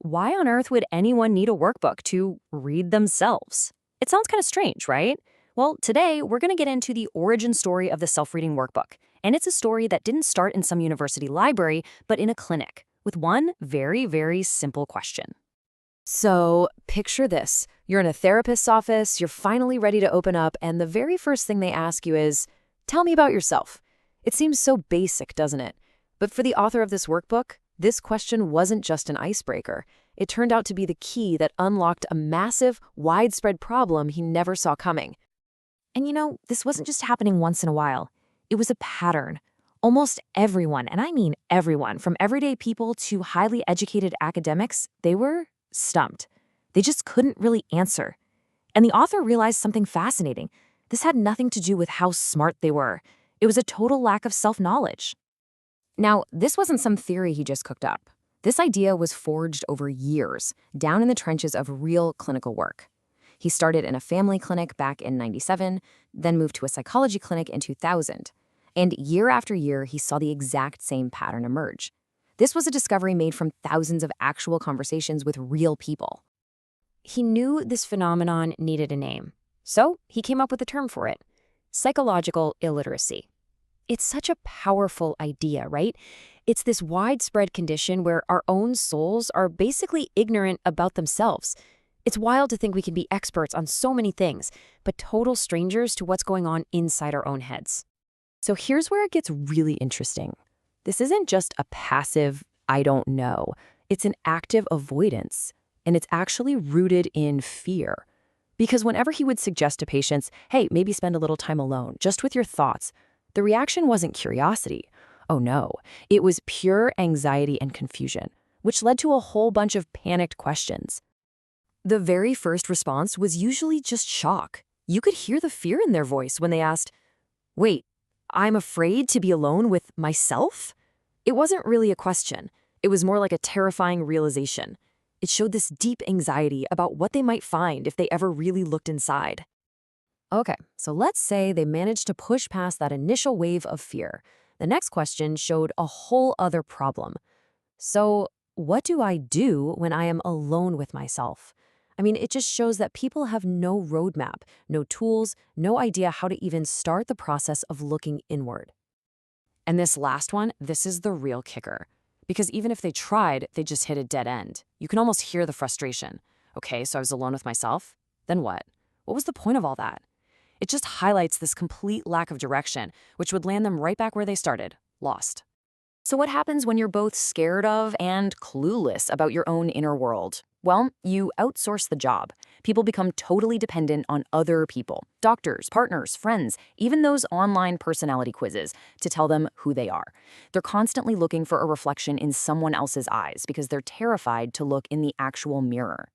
why on earth would anyone need a workbook to read themselves? It sounds kind of strange, right? Well, today we're going to get into the origin story of the self-reading workbook. And it's a story that didn't start in some university library, but in a clinic, with one very, very simple question. So, picture this. You're in a therapist's office, you're finally ready to open up, and the very first thing they ask you is, "Tell me about yourself." It seems so basic, doesn't it? But for the author of this workbook, this question wasn't just an icebreaker. It turned out to be the key that unlocked a massive, widespread problem he never saw coming. And this wasn't just happening once in a while. It was a pattern. Almost everyone, and I mean everyone, from everyday people to highly educated academics, they were stumped. They just couldn't really answer. And the author realized something fascinating. This had nothing to do with how smart they were. It was a total lack of self-knowledge. Now, this wasn't some theory he just cooked up. This idea was forged over years, down in the trenches of real clinical work. He started in a family clinic back in '97, then moved to a psychology clinic in 2000. And year after year, he saw the exact same pattern emerge. This was a discovery made from thousands of actual conversations with real people. He knew this phenomenon needed a name, so he came up with a term for it: psychological illiteracy. It's such a powerful idea, right? It's this widespread condition where our own souls are basically ignorant about themselves. It's wild to think we can be experts on so many things, but total strangers to what's going on inside our own heads. So here's where it gets really interesting. This isn't just a passive, "I don't know." It's an active avoidance, and it's actually rooted in fear. Because whenever he would suggest to patients, "Hey, maybe spend a little time alone, just with your thoughts," the reaction wasn't curiosity. Oh no, it was pure anxiety and confusion, which led to a whole bunch of panicked questions. The very first response was usually just shock. You could hear the fear in their voice when they asked, "Wait, I'm afraid to be alone with myself?" It wasn't really a question. It was more like a terrifying realization. It showed this deep anxiety about what they might find if they ever really looked inside. Okay, so let's say they managed to push past that initial wave of fear. The next question showed a whole other problem. So, what do I do when I am alone with myself? I mean, it just shows that people have no roadmap, no tools, no idea how to even start the process of looking inward. And this last one, this is the real kicker. Because even if they tried, they just hit a dead end. You can almost hear the frustration. Okay, so I was alone with myself? Then what? What was the point of all that? It just highlights this complete lack of direction, which would land them right back where they started, lost. So what happens when you're both scared of and clueless about your own inner world? Well, you outsource the job. People become totally dependent on other people, doctors, partners, friends, even those online personality quizzes, to tell them who they are. They're constantly looking for a reflection in someone else's eyes because they're terrified to look in the actual mirror.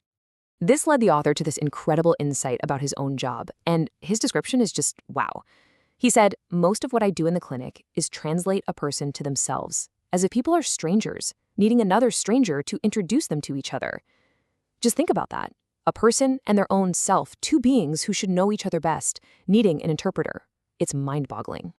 This led the author to this incredible insight about his own job, and his description is just wow. He said, "Most of what I do in the clinic is translate a person to themselves, as if people are strangers, needing another stranger to introduce them to each other." Just think about that. A person and their own self, two beings who should know each other best, needing an interpreter. It's mind-boggling.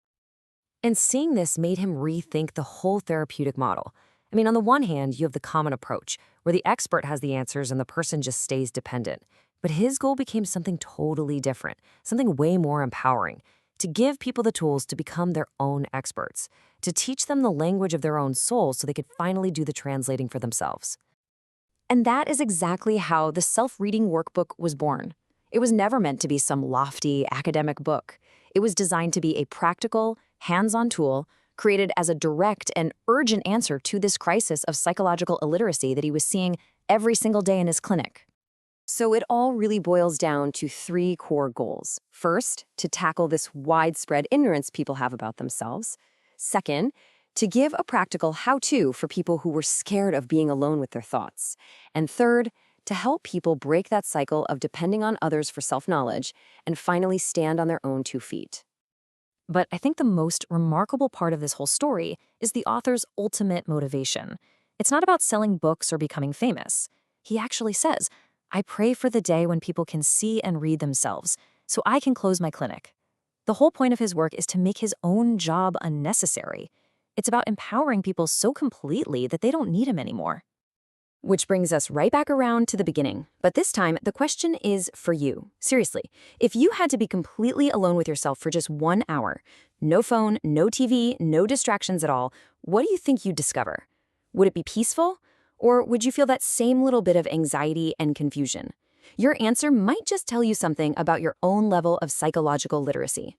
And seeing this made him rethink the whole therapeutic model. I mean, on the one hand, you have the common approach, where the expert has the answers and the person just stays dependent. But his goal became something totally different, something way more empowering, to give people the tools to become their own experts, to teach them the language of their own souls so they could finally do the translating for themselves. And that is exactly how the self-reading workbook was born. It was never meant to be some lofty academic book. It was designed to be a practical, hands-on tool created as a direct and urgent answer to this crisis of psychological illiteracy that he was seeing every single day in his clinic. So it all really boils down to three core goals. First, to tackle this widespread ignorance people have about themselves. Second, to give a practical how-to for people who were scared of being alone with their thoughts. And third, to help people break that cycle of depending on others for self-knowledge and finally stand on their own 2 feet. But I think the most remarkable part of this whole story is the author's ultimate motivation. It's not about selling books or becoming famous. He actually says, "I pray for the day when people can see and read themselves, so I can close my clinic." The whole point of his work is to make his own job unnecessary. It's about empowering people so completely that they don't need him anymore. Which brings us right back around to the beginning. But this time, the question is for you. Seriously, if you had to be completely alone with yourself for just 1 hour, no phone, no TV, no distractions at all, what do you think you'd discover? Would it be peaceful? Or would you feel that same little bit of anxiety and confusion? Your answer might just tell you something about your own level of psychological literacy.